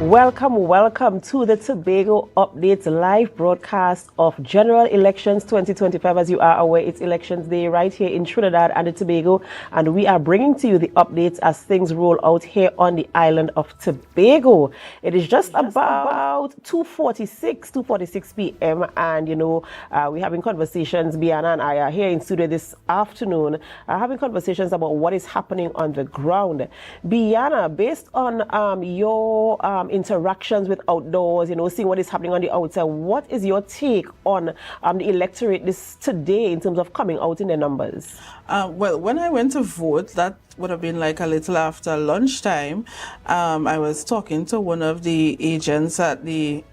Welcome to the Tobago Updates live broadcast of General Elections 2025. As you are aware, it's Elections Day right here in Trinidad and Tobago, and we are bringing to you the updates as things roll out here on the island of Tobago. It is just about 2:46 p.m. and we're having conversations. Biana and I are here in studio this afternoon, having conversations about what is happening on the ground. Biana, based on your interactions with outdoors, seeing what is happening on the outside, what is your take on the electorate today in terms of coming out in their numbers? Well, when I went to vote, that would have been like a little after lunchtime. I was talking to one of the agents at the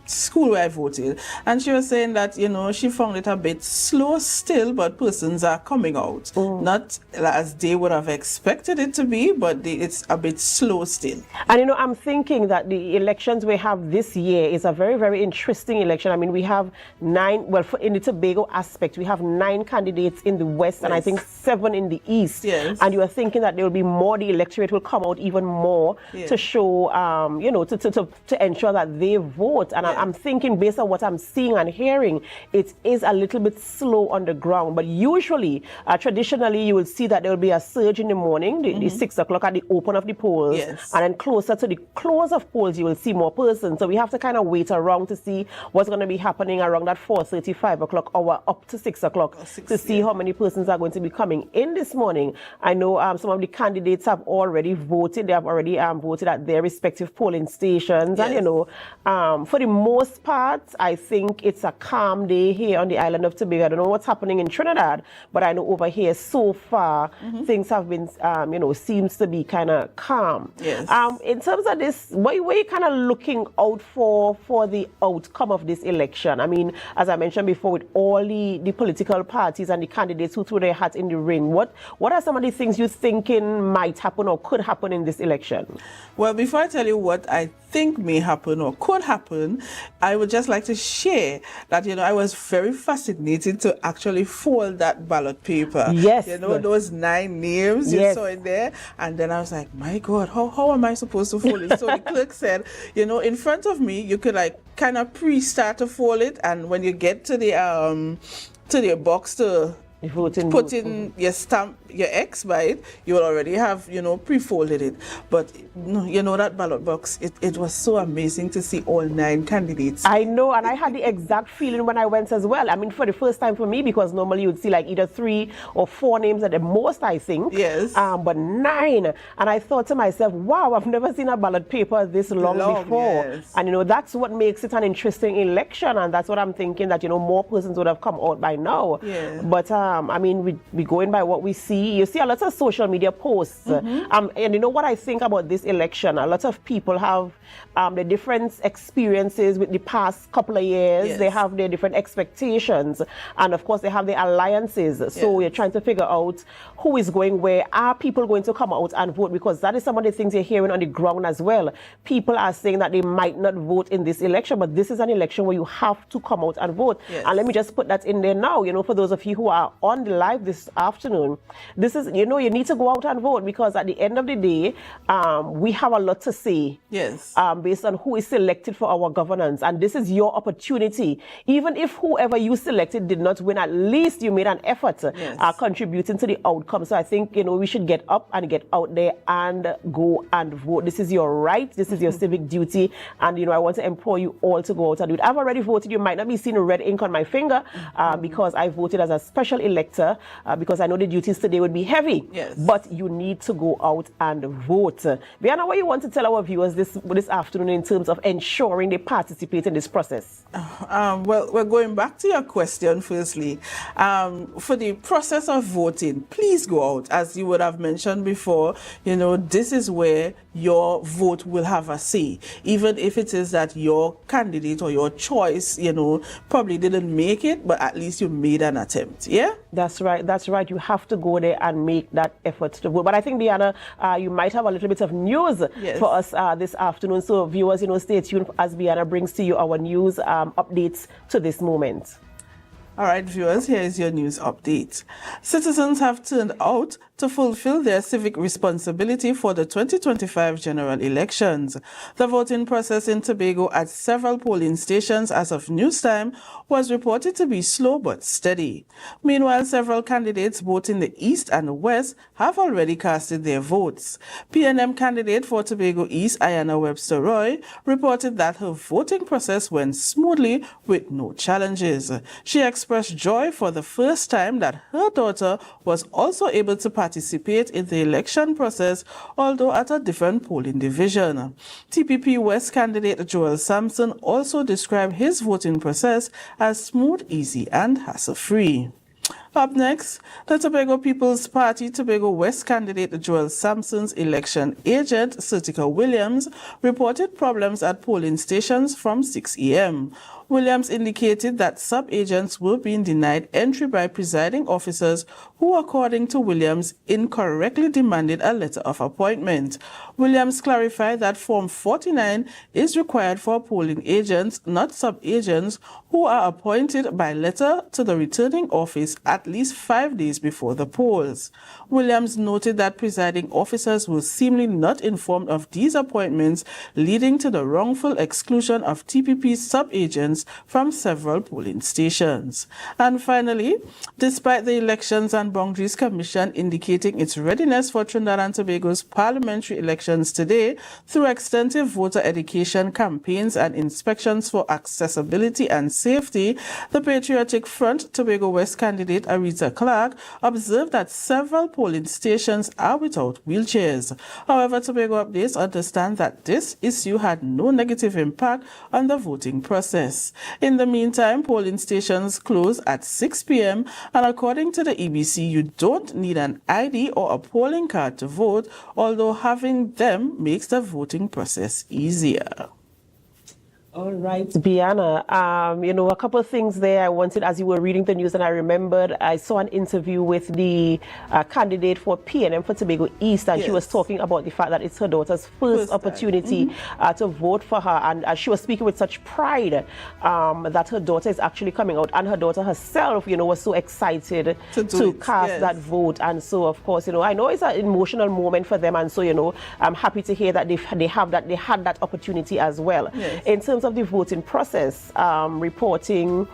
school where I voted, and she was saying that she found it a bit slow still, but persons are coming out, not as they would have expected it to be, but it's a bit slow still. And I'm thinking that the elections we have this year is a very, very interesting election. I mean, we have in the Tobago aspect, we have 9 candidates in the west, and I think 7 in the east. Yes. And you are thinking that there will be more, the electorate will come out even more to show, to ensure that they vote. And I'm thinking, based on what I'm seeing and hearing, it is a little bit slow on the ground. But usually, traditionally, you will see that there will be a surge in the morning, the 6 o'clock at the open of the polls. Yes. And then closer to the close of polls, you will see more persons. So we have to kind of wait around to see what's going to be happening around that 4:30, 5 o'clock hour up to 6 o'clock to see how many persons are going to be coming in this morning. I know some of the candidates have already voted. They have already voted at their respective polling stations. Yes. And, for the most part, I think it's a calm day here on the island of Tobago. I don't know what's happening in Trinidad, but I know over here so far, things have been, seems to be kind of calm. Yes. In terms of this, what are you kind of looking out for the outcome of this election? I mean, as I mentioned before, with all the political parties and the candidates who threw their hat in the ring, what are some of the things you're thinking might happen or could happen in this election? Well, before I tell you what I think may happen or could happen, I would just like to share that, I was very fascinated to actually fold that ballot paper. Yes. Those 9 names you saw in there. And then I was like, my God, how am I supposed to fold it? So the clerk said, in front of me, you could kind of pre-start to fold it. And when you get to the box to put in your stamp, your X by it, you will already have, pre-folded it. But, that ballot box, it was so amazing to see all 9 candidates. I know, and I had the exact feeling when I went as well. I mean, for the first time for me, because normally you would see like either 3 or 4 names at the most, I think. Yes. But 9. And I thought to myself, wow, I've never seen a ballot paper this long before. Yes. And, that's what makes it an interesting election. And that's what I'm thinking, that, more persons would have come out by now. Yeah. But, I mean, we going by what we see. You see a lot of social media posts. And what I think about this election, a lot of people have the different experiences with the past couple of years. Yes. They have their different expectations. And of course, they have their alliances. So you're trying to figure out who is going where. Are people going to come out and vote? Because that is some of the things you're hearing on the ground as well. People are saying that they might not vote in this election, but this is an election where you have to come out and vote. Yes. And let me just put that in there now, for those of you who are on the live this afternoon, this is, you need to go out and vote, because at the end of the day, we have a lot to say. Yes. Based on who is selected for our governance. And this is your opportunity. Even if whoever you selected did not win, at least you made an effort contributing to the outcome. So I think, we should get up and get out there and go and vote. This is your right. This is your civic duty. And, I want to implore you all to go out and do it. I've already voted. You might not be seeing red ink on my finger because I voted as a special elector because I know the duties today would be heavy. Yes. But you need to go out and vote. Viana, what you want to tell our viewers this afternoon in terms of ensuring they participate in this process? Well, we're going back to your question firstly. For the process of voting, please go out. As you would have mentioned before, this is where your vote will have a say. Even if it is that your candidate or your choice, probably didn't make it, but at least you made an attempt. Yeah? That's right. That's right. You have to go there and make that effort to vote. But I think, Diana, you might have a little bit of news for us this afternoon. So viewers, stay tuned as Diana brings to you our news updates to this moment. All right, viewers, here is your news update. Citizens have turned out to to fulfill their civic responsibility for the 2025 general elections. The voting process in Tobago at several polling stations as of news time was reported to be slow but steady. Meanwhile, several candidates both in the east and west have already casted their votes. PNM candidate for Tobago East, Ayanna Webster Roy, reported that her voting process went smoothly with no challenges. She expressed joy for the first time that her daughter was also able to participate in the election process, although at a different polling division. TPP West candidate Joel Sampson also described his voting process as smooth, easy, and hassle-free. Up next, the Tobago People's Party Tobago West candidate Joel Sampson's election agent, Sertica Williams, reported problems at polling stations from 6 a.m. Williams indicated that sub-agents were being denied entry by presiding officers who, according to Williams, incorrectly demanded a letter of appointment. Williams clarified that Form 49 is required for polling agents, not sub-agents, who are appointed by letter to the returning office at least 5 days before the polls. Williams noted that presiding officers were seemingly not informed of these appointments, leading to the wrongful exclusion of TPP sub-agents from several polling stations. And finally, despite the Elections and Boundaries Commission indicating its readiness for Trinidad and Tobago's parliamentary elections today through extensive voter education campaigns and inspections for accessibility and safety, the Patriotic Front Tobago West candidate Arita Clark observed that several polling stations are without wheelchairs. However, Tobago Updates understand that this issue had no negative impact on the voting process. In the meantime, polling stations close at 6 p.m. and according to the EBC, you don't need an ID or a polling card to vote, although having them makes the voting process easier. All right, Biana, a couple of things there I wanted, as you were reading the news, and I remembered I saw an interview with the candidate for PNM for Tobago East, and she was talking about the fact that it's her daughter's first opportunity to vote for her, and she was speaking with such pride that her daughter is actually coming out, and her daughter herself, was so excited to cast that vote. And so, of course, I know it's an emotional moment for them, and so, I'm happy to hear that they had that opportunity as well. In terms of the voting process, reporting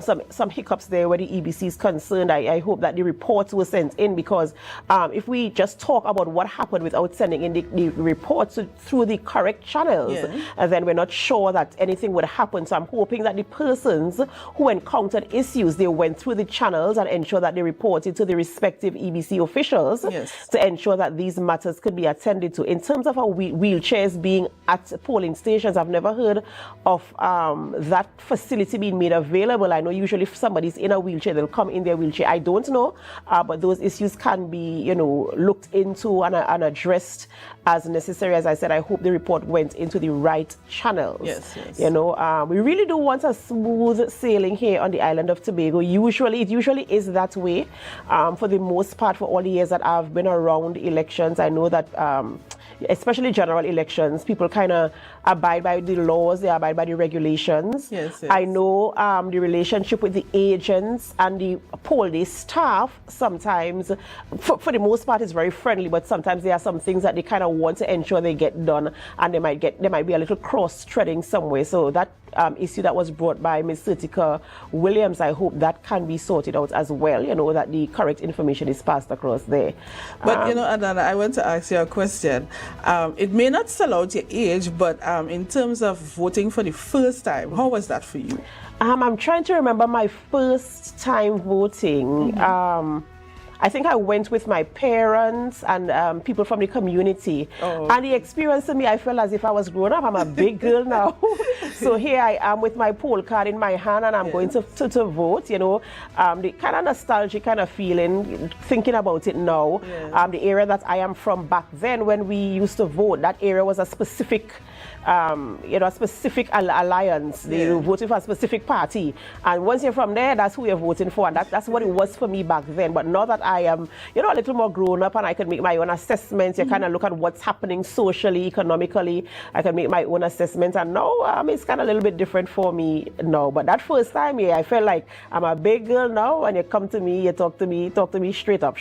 some hiccups there where the EBC is concerned. I hope that the reports were sent in, because if we just talk about what happened without sending in the reports through the correct channels, then we're not sure that anything would happen. So I'm hoping that the persons who encountered issues, they went through the channels and ensure that they reported to the respective EBC officials to ensure that these matters could be attended to. In terms of our wheelchairs being at polling stations, I've never heard of that facility being made available. I know usually if somebody's in a wheelchair, they'll come in their wheelchair. I don't know, but those issues can be, looked into and addressed as necessary. As I said, I hope the report went into the right channels. We really do want a smooth sailing here on the island of Tobago. It usually is that way. For the most part, for all the years that I've been around elections, I know that especially general elections, people kind of abide by the laws, they abide by the regulations. I know the relationship with the agents and the poll day staff sometimes, for the most part, is very friendly, but sometimes there are some things that they kind of want to ensure they get done, and there might be a little cross-threading somewhere. So that issue that was brought by Ms. Sertica Williams, I hope that can be sorted out as well, that the correct information is passed across there. But, Adana, I want to ask you a question. It may not spell out your age, but in terms of voting for the first time, how was that for you? I'm trying to remember my first time voting. I think I went with my parents and people from the community. And the experience to me, I felt as if I was grown up. I'm a big girl now. So here I am with my poll card in my hand, and I'm going to vote, the kind of nostalgic kind of feeling, thinking about it now. The area that I am from back then, when we used to vote, that area was a specific a specific alliance. They're voting for a specific party. And once you're from there, that's who you're voting for. And that's what it was for me back then. But now that I am, a little more grown up and I can make my own assessments, you kind of look at what's happening socially, economically, I can make my own assessments. And now it's kind of a little bit different for me now. But that first time, I felt like I'm a big girl now. And you come to me, you talk to me straight up.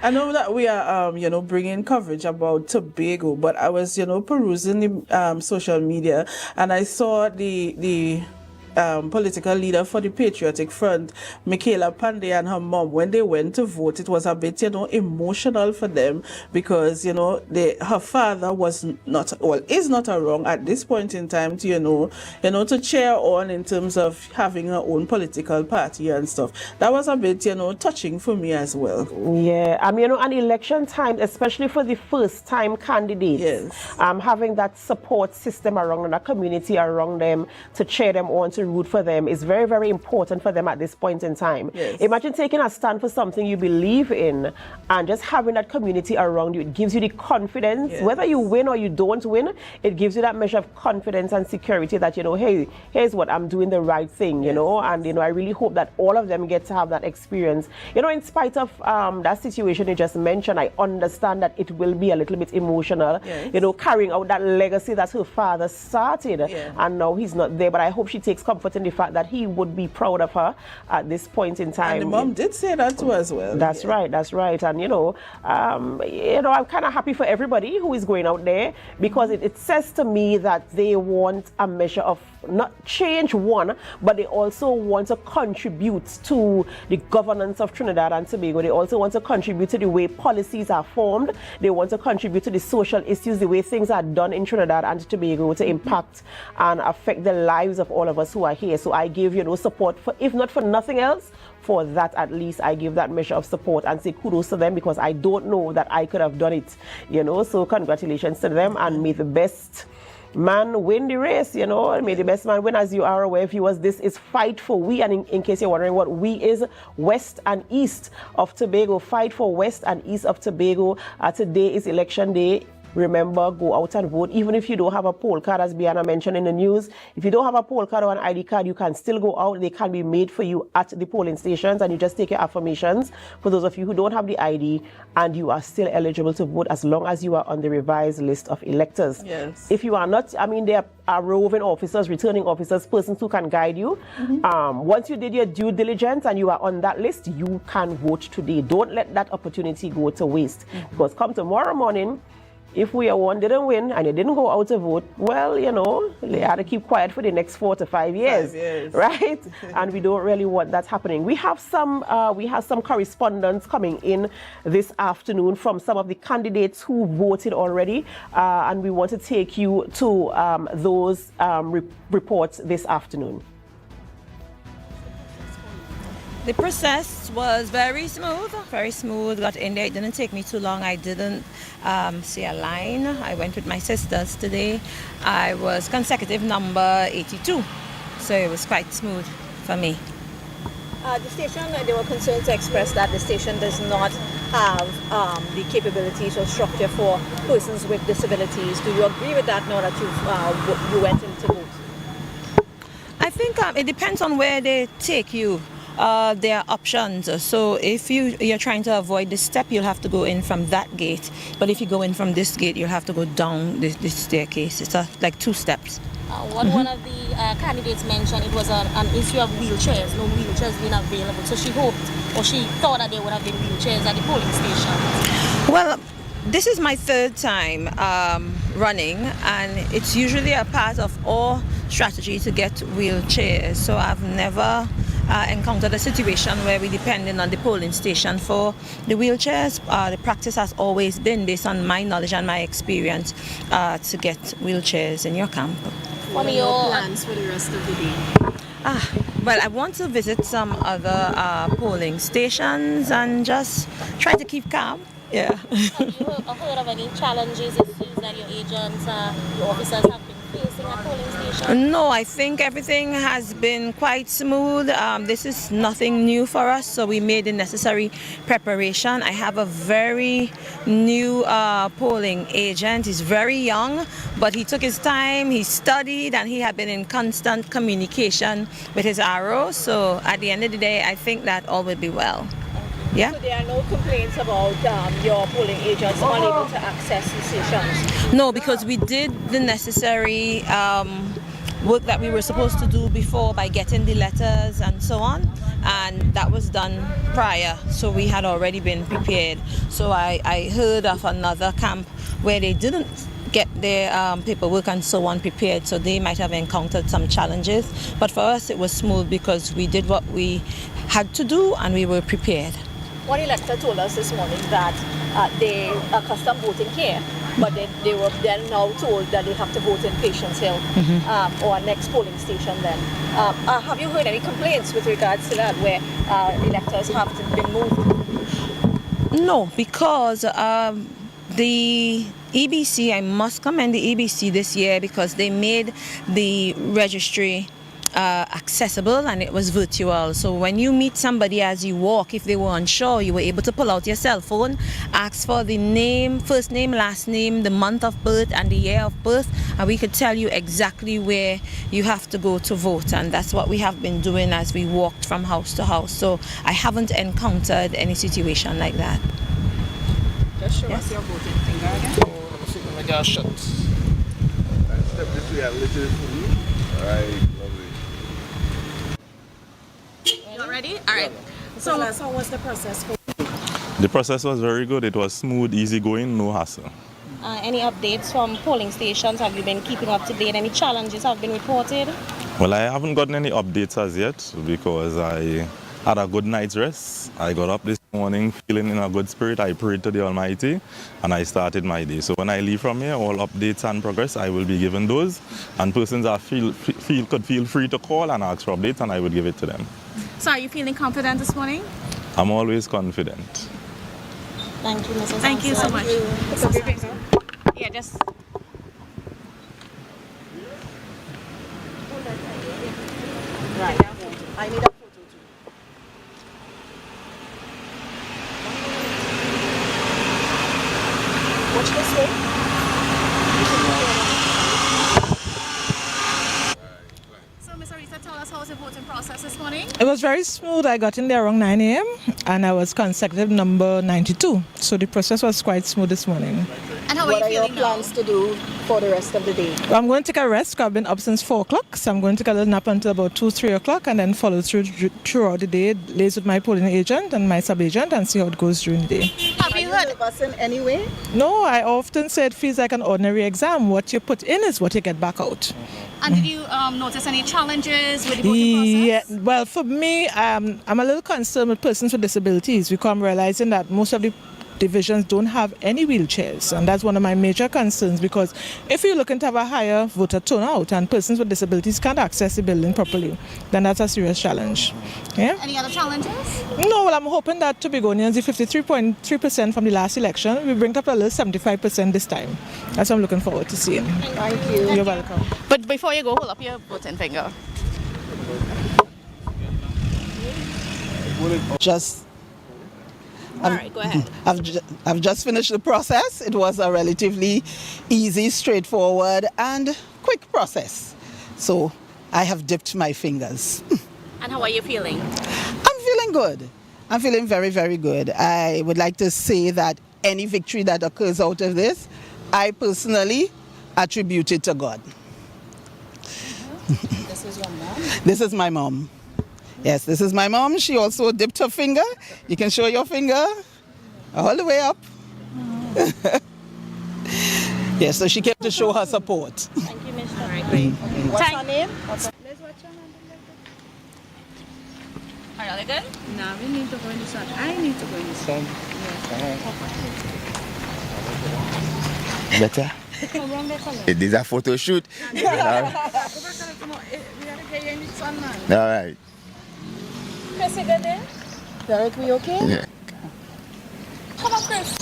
I know that we are, bringing coverage about Tobago, but I was, perusing the social media, and I saw the political leader for the Patriotic Front, Michaela Pandey, and her mom, when they went to vote, it was a bit, emotional for them because, her father is not wrong at this point in time to, to cheer on in terms of having her own political party and stuff. That was a bit, touching for me as well. Yeah, an election time, especially for the first time candidates, having that support system around them, that community around them to cheer them on, to root for them is very, very important for them at this point in time. Yes. Imagine taking a stand for something you believe in and just having that community around you. It gives you the confidence, whether you win or you don't win, it gives you that measure of confidence and security that, hey, here's what I'm doing the right thing, and, I really hope that all of them get to have that experience. In spite of that situation you just mentioned, I understand that it will be a little bit emotional, carrying out that legacy that her father started, and now he's not there, but I hope she takes comfort in the fact that he would be proud of her at this point in time. And the mom did say that too as well. That's right. And I'm kind of happy for everybody who is going out there because it says to me that they want a measure of not change one, but they also want to contribute to the governance of Trinidad and Tobago. They also want to contribute to the way policies are formed. They want to contribute to the social issues, the way things are done in Trinidad and Tobago to impact and affect the lives of all of us who are here. So I give, support for, if not for nothing else, for that at least I give that measure of support and say kudos to them because I don't know that I could have done it, so congratulations to them and may the best man win the race, may the best man win. As you are aware, viewers, this is Fight for We, and in case you're wondering what we is, west and east of Tobago. Fight for west and east of Tobago. Today is election day. Remember, go out and vote. Even if you don't have a poll card, as Bianna mentioned in the news, if you don't have a poll card or an ID card, you can still go out. They can be made for you at the polling stations, and you just take your affirmations. For those of you who don't have the ID, and you are still eligible to vote as long as you are on the revised list of electors. Yes. If you are not, there are roving officers, returning officers, persons who can guide you. Once you did your due diligence and you are on that list, you can vote today. Don't let that opportunity go to waste. Because come tomorrow morning, if we are one didn't win and you didn't go out to vote, well, they had to keep quiet for the next 4 to 5 years, right? And we don't really want that happening. We have some correspondence coming in this afternoon from some of the candidates who voted already, and we want to take you to those reports this afternoon. The process was very smooth, got in there. It didn't take me too long. I didn't see a line. I went with my sisters today. I was consecutive number 82, so it was quite smooth for me. The station, there were concerns to express that the station does not have the capabilities or structure for persons with disabilities. Do you agree with that now that you went into vote? I think it depends on where they take you. There are options. So if you're trying to avoid this step, you'll have to go in from that gate. But if you go in from this gate, you'll have to go down this staircase. It's like 2 steps. What one of the candidates mentioned, it was an issue of wheelchairs, no wheelchairs being available. So she hoped, or she thought that there would have been wheelchairs at the polling station. Well, this is my 3rd time running, and it's usually a part of our strategy to get wheelchairs. So I've never encountered a situation where we're depending on the polling station for the wheelchairs. The practice has always been, based on my knowledge and my experience, to get wheelchairs in your camp. What are your plans for the rest of the day? Well, I want to visit some other polling stations and just try to keep calm. Yeah. Have you heard of any challenges, issues that your agents, your officers have been facing at polling stations? station? No, I think everything has been quite smooth. This is nothing new for us, so we made the necessary preparation. I have a very new polling agent. He's very young, but he took his time, he studied, and he had been in constant communication with his RO. So at the end of the day, I think that all will be well. Yeah. So there are no complaints about your polling agents unable to access the stations? No, because we did the necessary work that we were supposed to do before by getting the letters and so on, and that was done prior, so we had already been prepared. So I heard of another camp where they didn't get their paperwork and so on prepared, so they might have encountered some challenges, but for us it was smooth because we did what we had to do and we were prepared. One elector told us this morning that they are accustomed voting here, but they were then now told that they have to vote in Patience Hill or next polling station then. Have you heard any complaints with regards to that where electors have been moved? No, because the EBC, I must commend the EBC this year because they made the registry accessible and it was virtual. So when you meet somebody as you walk, if they were unsure, you were able to pull out your cell phone, ask for the name, first name, last name, the month of birth and the year of birth, and we could tell you exactly where you have to go to vote. And that's what we have been doing as we walked from house to house. So I haven't encountered any situation like that. Just show us your voting finger again. Oh, let me see when I got shut. Step this way a little for me. All right, lovely. You ready? All right. So how was the process for The process was very good. It was smooth, easy going, no hassle. Any updates from polling stations? Have you been keeping up to date? Any challenges have been reported? Well, I haven't gotten any updates as yet because I had a good night's rest. I got up this morning feeling in a good spirit. I prayed to the Almighty and I started my day. So when I leave from here, all updates and progress, I will be given those. And persons that could feel free to call and ask for updates and I would give it to them. So are you feeling confident this morning? I'm always confident. Thank you, Mrs. Thank you so much. Yeah, just... Right. I need a photo too. Watch this way. So, Ms. Arisa, tell us how was the voting process this morning? It was very smooth. I got in there around 9 a.m. and I was consecutive number 92. So the process was quite smooth this morning. And how What are are you your feeling now? plans to do for the rest of the day? Well, I'm going to take a rest. I've been up since 4 o'clock. So I'm going to take a little nap until about 2, 3 o'clock and then follow throughout the day, liaise with my polling agent and my sub-agent and see how it goes during the day. Have you heard? Nervous in any way? No, I often say it feels like an ordinary exam. What you put in is what you get back out. And did you notice any challenges with the voting Yeah, process? well, for me, I'm a little concerned with persons with disabilities because I'm realizing that most of the divisions don't have any wheelchairs, and that's one of my major concerns because if you're looking to have a higher voter turnout and persons with disabilities can't access the building properly, then that's a serious challenge. Yeah? Any other challenges? No, well, I'm hoping that Tobagonians, the 53.3% from the last election, we bring it up to a little 75% this time. That's what I'm looking forward to seeing. Thank you. You're welcome. But before you go, hold up your voting finger. All right, go ahead. I've just finished the process. It was a relatively easy, straightforward, and quick process. So I have dipped my fingers. And how are you feeling? I'm feeling good. I'm feeling very, very good. I would like to say that any victory that occurs out of this, I personally attribute it to God. This is your mom? This is my mom. Yes, this is my mom. She also dipped her finger. You can show your finger all the way up. Yes, so she came to show her support. Thank you, Mr. All right, Great. Okay. What's her name? Are you good? No, we need to go in the sun. I need to go in the sun. Better? It is a photo shoot. All right. Chris, you good there? Derek, we okay? Yeah. Come on, Chris.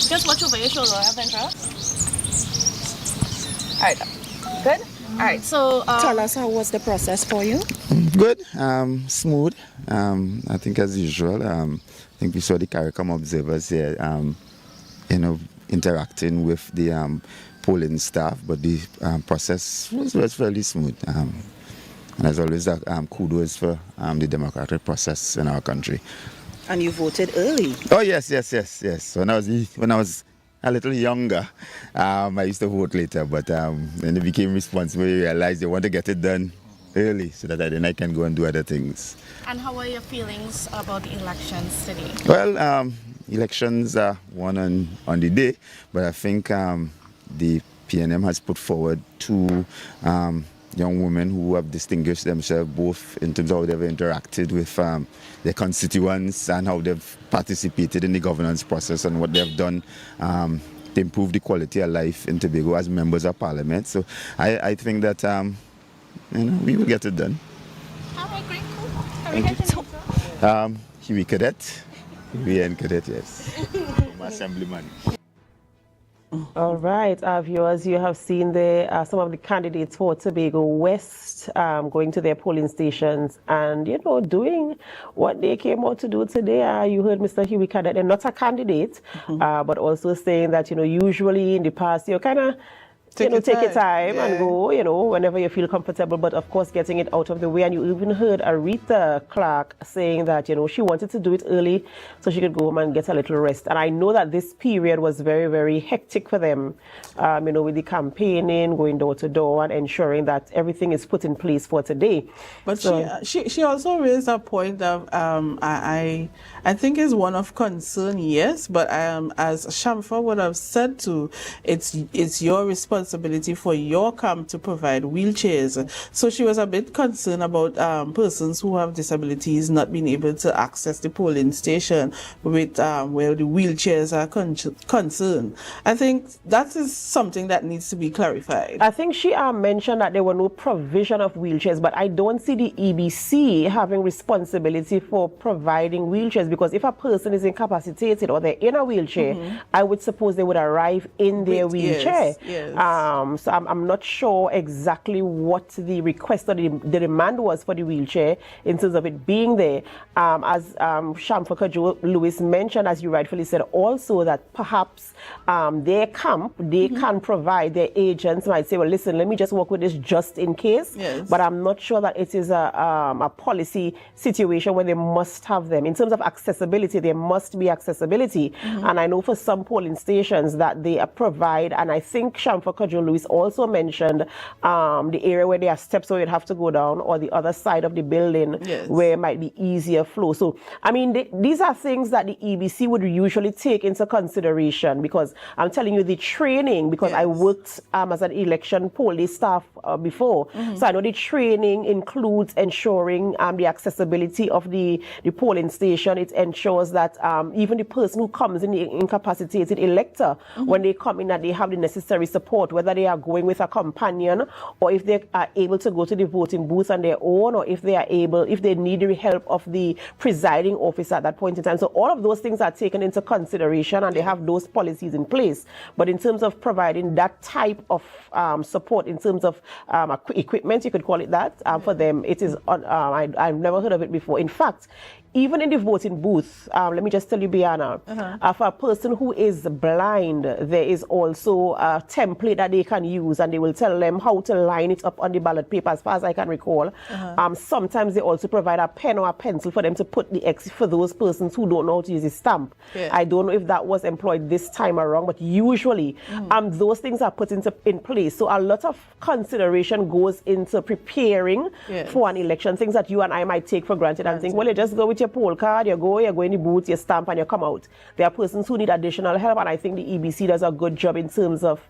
Just watch over your shoulder, Adventure. All right. Good? All right, so Tell us how was the process for you? Good, smooth. I think as usual. I think we saw the CARICOM observers here, interacting with the polling staff, but the process was fairly smooth. And as always, kudos for the democratic process in our country. And you voted early. Oh yes. When I was a little younger, I used to vote later, but when it became responsible, you realize you want to get it done early so that then I can go and do other things. And how are your feelings about the elections today? Well, elections are won on the day, but I think the PNM has put forward two young women who have distinguished themselves both in terms of how they've interacted with their constituents and how they've participated in the governance process and what they've done to improve the quality of life in Tobago as members of parliament. So I think that we will get it done. All right, great, cool. Thank you. Huey Cadet, Huey Cadet, yes. Assemblyman. All right, our viewers, you have seen some of the candidates for Tobago West going to their polling stations and, doing what they came out to do today. You heard Mr. Huey Cadet, they're not a candidate, but also saying that, usually in the past, you're kind of take your time and go, whenever you feel comfortable. But of course, getting it out of the way. And you even heard Aretha Clark saying that, she wanted to do it early so she could go home and get a little rest. And I know that this period was very, very hectic for them, with the campaigning, going door to door and ensuring that everything is put in place for today. But so, she also raised a point of, I think is one of concern, yes, but as Shamfa would have said too, it's your responsibility for your camp to provide wheelchairs. So she was a bit concerned about persons who have disabilities not being able to access the polling station with where the wheelchairs are concerned. I think that is something that needs to be clarified. I think she mentioned that there were no provision of wheelchairs, but I don't see the EBC having responsibility for providing wheelchairs, because if a person is incapacitated or they're in a wheelchair, I would suppose they would arrive in their wheelchair. Yes. So I'm not sure exactly what the request or the demand was for the wheelchair in terms of it being there. As Shamfa Lewis mentioned, as you rightfully said, also that perhaps their camp, they can provide, their agents might say, well, listen, let me just work with this just in case. Yes. But I'm not sure that it is a policy situation where they must have them. In terms of accessibility, there must be accessibility. And I know for some polling stations that they provide, and I think Shamfa Lewis also mentioned the area where there are steps where you'd have to go down, or the other side of the building where it might be easier flow. So, I mean, these are things that the EBC would usually take into consideration, because I'm telling you, the training, because I worked as an election polling staff before, so I know the training includes ensuring the accessibility of the polling station. It ensures that even the person who comes in, the incapacitated elector, when they come in, that they have the necessary support, whether they are going with a companion or if they are able to go to the voting booth on their own, or if they need the help of the presiding officer at that point in time. So all of those things are taken into consideration, and they have those policies in place. But in terms of providing that type of support, in terms of equipment, you could call it that, for them, it is, I've never heard of it before. In fact, even in the voting booth, let me just tell you, Biana, for a person who is blind, there is also a template that they can use, and they will tell them how to line it up on the ballot paper, as far as I can recall. Sometimes they also provide a pen or a pencil for them to put the X for those persons who don't know how to use a stamp. I don't know if that was employed this time around, but usually those things are put in place. So a lot of consideration goes into preparing for an election, things that you and I might take for granted and think, well, you just go with your poll card, you go in the booth, you stamp, and you come out. There are persons who need additional help, and I think the EBC does a good job in terms of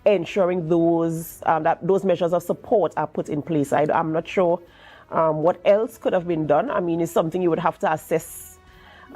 ensuring those that those measures of support are put in place. I'm not sure what else could have been done. I mean, it's something you would have to assess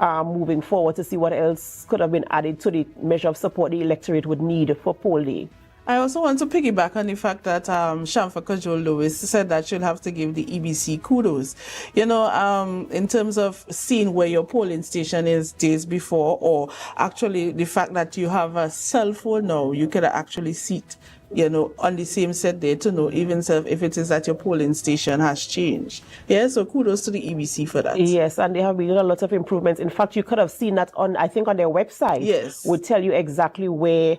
moving forward to see what else could have been added to the measure of support the electorate would need for poll day. I also want to piggyback on the fact that Shamfa Lewis said that she'll have to give the EBC kudos. In terms of seeing where your polling station is days before, or actually the fact that you have a cell phone now, you can actually see it you know, on the same set there to know even if it is that your polling station has changed. Yeah, so kudos to the EBC for that. Yes, and they have been doing a lot of improvements. In fact, you could have seen that on, I think, on their website. Yes. Would tell you exactly where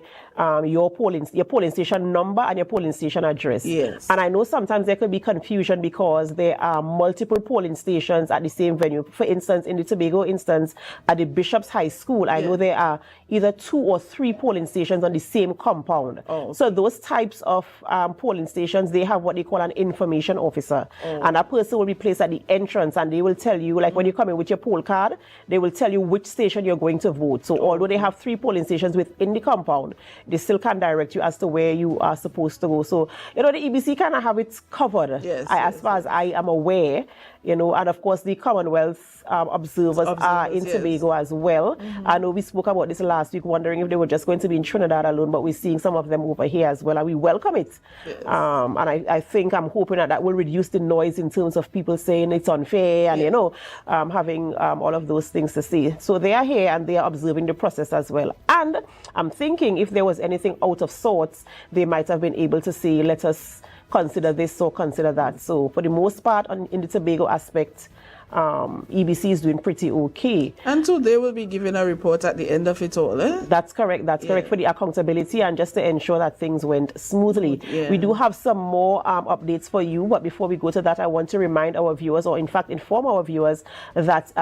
your polling station number and your polling station address. Yes. And I know sometimes there could be confusion because there are multiple polling stations at the same venue. For instance, in the Tobago instance, at the Bishop's High School, I know there are either 2 or 3 polling stations on the same compound. Oh. So those types of polling stations, they have what they call an information officer. Oh. And that person will be placed at the entrance and they will tell you, like when you come in with your poll card, they will tell you which station you're going to vote. So although they have 3 polling stations within the compound, they still can direct you as to where you are supposed to go. So, you know, the EBC kind of have it covered, as far as I am aware, you know, and of course the Commonwealth observers are in Tobago as well. I know we spoke about this last week, wondering if they were just going to be in Trinidad alone, but we're seeing some of them over here as well, and we welcome it. And I think I'm hoping that will reduce the noise in terms of people saying it's unfair and, you know, having all of those things to say. So they are here and they are observing the process as well. And I'm thinking if there was anything out of sorts, they might have been able to say, let us consider this or consider that. So for the most part, in the Tobago aspect, EBC is doing pretty okay. And so they will be giving a report at the end of it all, eh? That's correct. That's correct, for the accountability and just to ensure that things went smoothly. We do have some more updates for you, but before we go to that, I want to remind our viewers, or in fact inform our viewers, that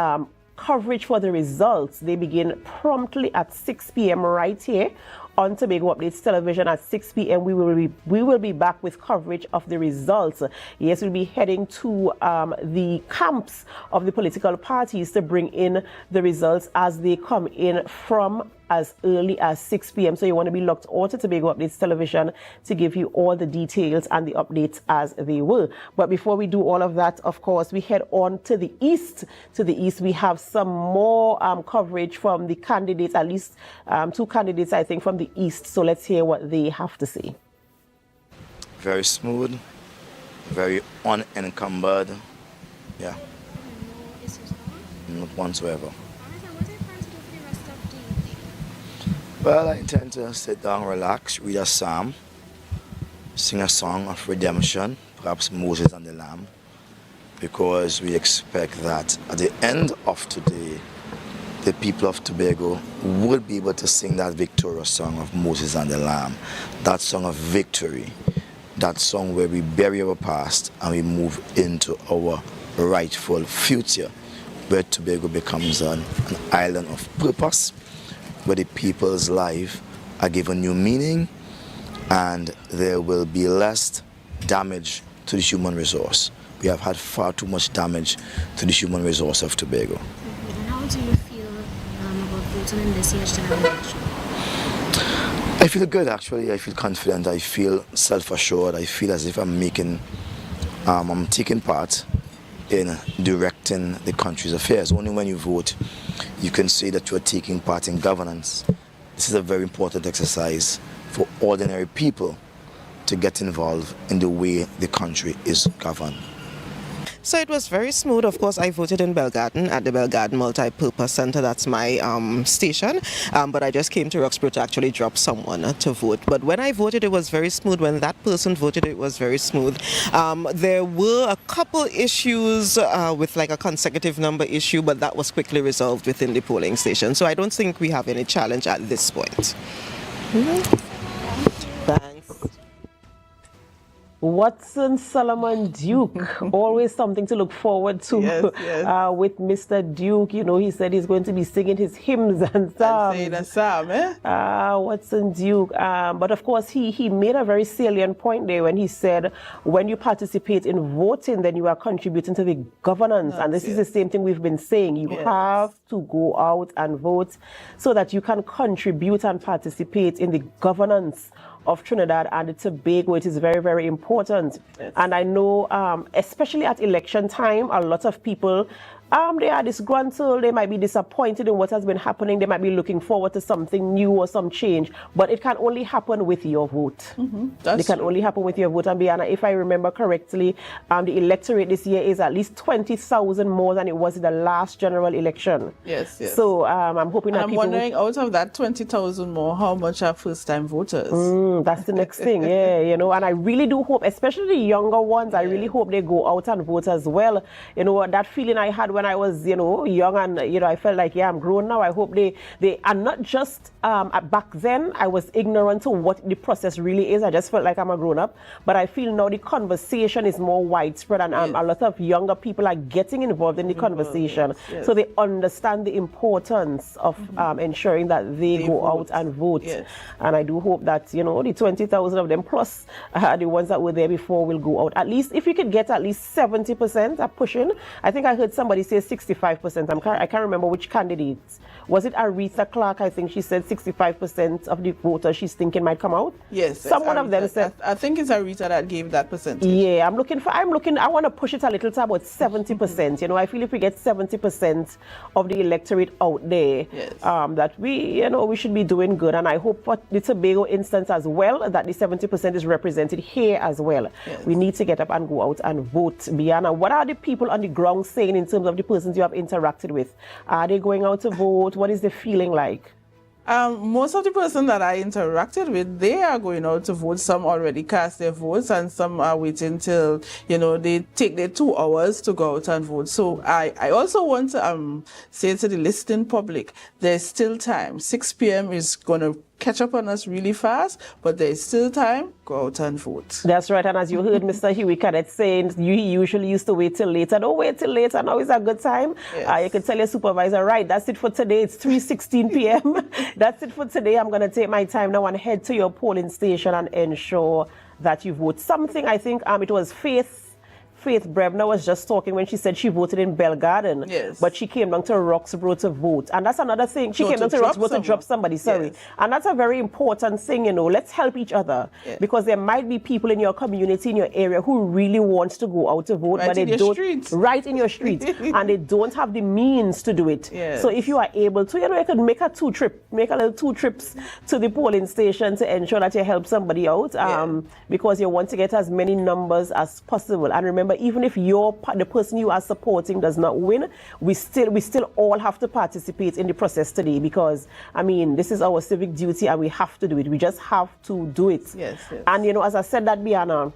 coverage for the results, they begin promptly at 6 p.m. right here on Tobago Updates Television at 6 p.m. We will be back with coverage of the results. Yes, we'll be heading to the camps of the political parties to bring in the results as they come in from as early as 6 p.m. So you want to be locked on to Tobago Updates Television to give you all the details and the updates as they were. But before we do all of that, of course, we head on to the east. To the east, we have some more coverage from the candidates, at least 2 candidates, I think, from the east. So let's hear what they have to say. Very smooth, very unencumbered. Yeah. Not whatsoever. Well, I intend to sit down, relax, read a psalm, sing a song of redemption, perhaps Moses and the Lamb, because we expect that at the end of today, the people of Tobago will be able to sing that victorious song of Moses and the Lamb, that song of victory, that song where we bury our past and we move into our rightful future, where Tobago becomes an island of purpose, where the people's life are given new meaning and there will be less damage to the human resource. We have had far too much damage to the human resource of Tobago. And how do you feel about voting in this year's general election? I feel good, actually. I feel confident. I feel self-assured. I feel as if I'm taking part in directing the country's affairs. Only when you vote, you can say that you're taking part in governance. This is a very important exercise for ordinary people to get involved in the way the country is governed. So it was very smooth. Of course, I voted in Belgarden at the Belgarden Multi-Purpose Center. That's my station. But I just came to Roxborough to actually drop someone to vote. But when I voted, it was very smooth. When that person voted, it was very smooth. There were a couple issues with like a consecutive number issue, but that was quickly resolved within the polling station. So I don't think we have any challenge at this point. Thanks. Watson Solomon Duke, always something to look forward to. With Mr. Duke, you know, he said he's going to be singing his hymns and psalms. Saying a psalm, eh? Watson Duke. But of course, he made a very salient point there when he said, when you participate in voting, then you are contributing to the governance. And this is the same thing we've been saying. You have to go out and vote so that you can contribute and participate in the governance of Trinidad and Tobago. It is very, very important. And I know, especially at election time, a lot of people They are disgruntled, they might be disappointed in what has been happening, they might be looking forward to something new or some change, but it can only happen with your vote. It can only happen with your vote. And Biana, if I remember correctly, the electorate this year is at least 20,000 more than it was in the last general election. Yes. So I'm hoping that I'm wondering, out of that 20,000 more, how much are first-time voters? That's the next thing, yeah, you know, and I really do hope, especially the younger ones, I really hope they go out and vote as well. You know, that feeling I had when I was, you know, young and, you know, I felt like, yeah, I'm grown now. I hope they are not just, back then, I was ignorant to what the process really is. I just felt like I'm a grown up. But I feel now the conversation is more widespread and a lot of younger people are getting involved in the conversation. So they understand the importance of ensuring that they go out and vote. And I do hope that, you know, the 20,000 of them plus the ones that were there before will go out. At least, if you could get at least 70% are pushing. I think I heard somebody say 65%. I can't remember which candidates. Was it Aretha Clark? I think she said 65% of the voters she's thinking might come out. Yes. Someone of them said. I think it's Aretha that gave that percentage. Yeah, I want to push it a little to about 70%. You know, I feel if we get 70% of the electorate out there, that we should be doing good. And I hope for the Tobago instance as well, that the 70% is represented here as well. We need to get up and go out and vote. Biana, what are the people on the ground saying in terms of the persons you have interacted with? Are they going out to vote? What is the feeling like? Most of the person that I interacted with, they are going out to vote. Some already cast their votes and some are waiting till, you know, they take their 2 hours to go out and vote. So I also want to say to the listening public, there's still time. 6 p.m. is going to catch up on us really fast, but there's still time. Go out and vote. That's right. And as you heard Mr. Huey Cadet saying, he usually used to wait till later. Don't wait till later. Now is a good time. You can tell your supervisor, right, that's it for today. It's 3:16 p.m. That's it for today. I'm going to take my time now and head to your polling station and ensure that you vote. Something I think it was Faith Brevner was just talking when she said she voted in Bell Garden, but she came down to Roxborough to vote. And that's another thing. She came down to Roxborough to drop somebody, And that's a very important thing, you know. Let's help each other because there might be people in your community, in your area who really want to go out to vote, but they don't. Right in your street. And they don't have the means to do it. So if you are able to, you know, you could make a little 2 trips to the polling station to ensure that you help somebody out because you want to get as many numbers as possible. And remember, even if the person you are supporting does not win, we still all have to participate in the process today because, I mean, this is our civic duty and we have to do it. We just have to do it. And, you know, as I said that, Biana,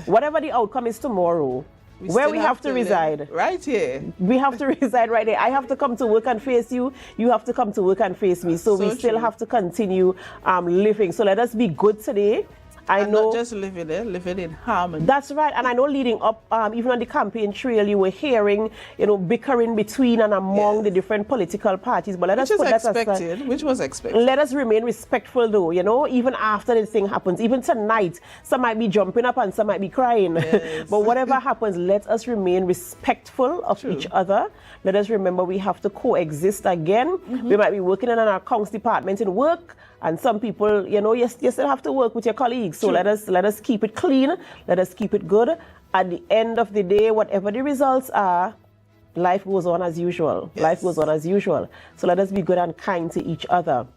whatever the outcome is tomorrow, where we have to reside. Right here. We have to reside right there. I have to come to work and face you. You have to come to work and face me. So we still have to continue living. So let us be good today. I know, not just living there, living in harmony. That's right. And I know leading up, even on the campaign trail, you were hearing, you know, bickering between and among the different political parties. But let us put that aside. Which was expected. Let us remain respectful, though, you know, even after the thing happens. Even tonight, some might be jumping up and some might be crying. But whatever happens, let us remain respectful of each other. Let us remember we have to coexist again. We might be working in an accounts department in work, and some people, you know, you still have to work with your colleagues. So let us keep it clean. Let us keep it good. At the end of the day, whatever the results are, life goes on as usual. Life goes on as usual. So let us be good and kind to each other.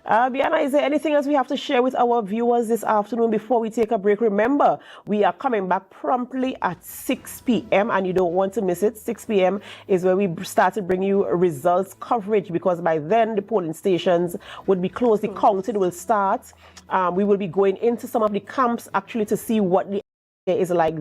Biana, is there anything else we have to share with our viewers this afternoon before we take a break? Remember, we are coming back promptly at 6 p.m. and you don't want to miss it. 6 p.m. is where we start to bring you results coverage because by then the polling stations would be closed. The counting will start. We will be going into some of the camps actually to see what the area is like.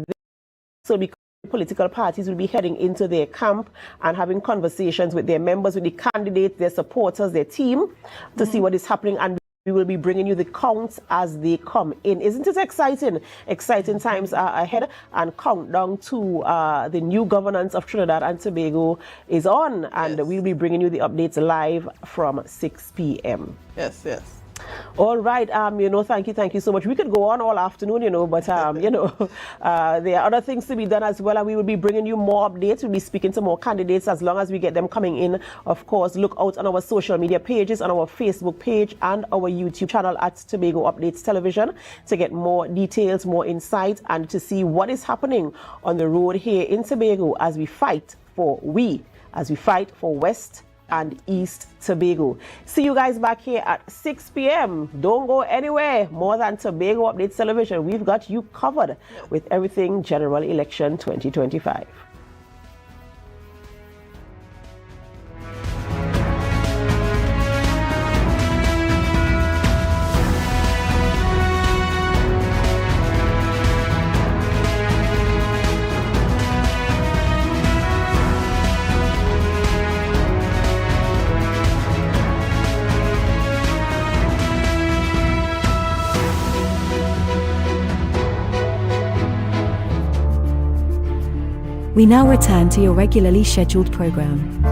So because political parties will be heading into their camp and having conversations with their members, with the candidates, their supporters, their team to see what is happening, and we will be bringing you the counts as they come in. Isn't it exciting? Exciting times are ahead, and countdown to the new governance of Trinidad and Tobago is on, and we'll be bringing you the updates live from 6 p.m. Yes. All right, you know, thank you so much. We could go on all afternoon, you know, but, you know, there are other things to be done as well, and we will be bringing you more updates. We'll be speaking to more candidates as long as we get them coming in. Of course, look out on our social media pages, on our Facebook page and our YouTube channel at Tobago Updates Television to get more details, more insight, and to see what is happening on the road here in Tobago as we fight for we as we fight for West and East Tobago. See you guys back here at 6 p.m. Don't go anywhere. More than Tobago Updates Television. We've got you covered with everything General Election 2025. We now return to your regularly scheduled program.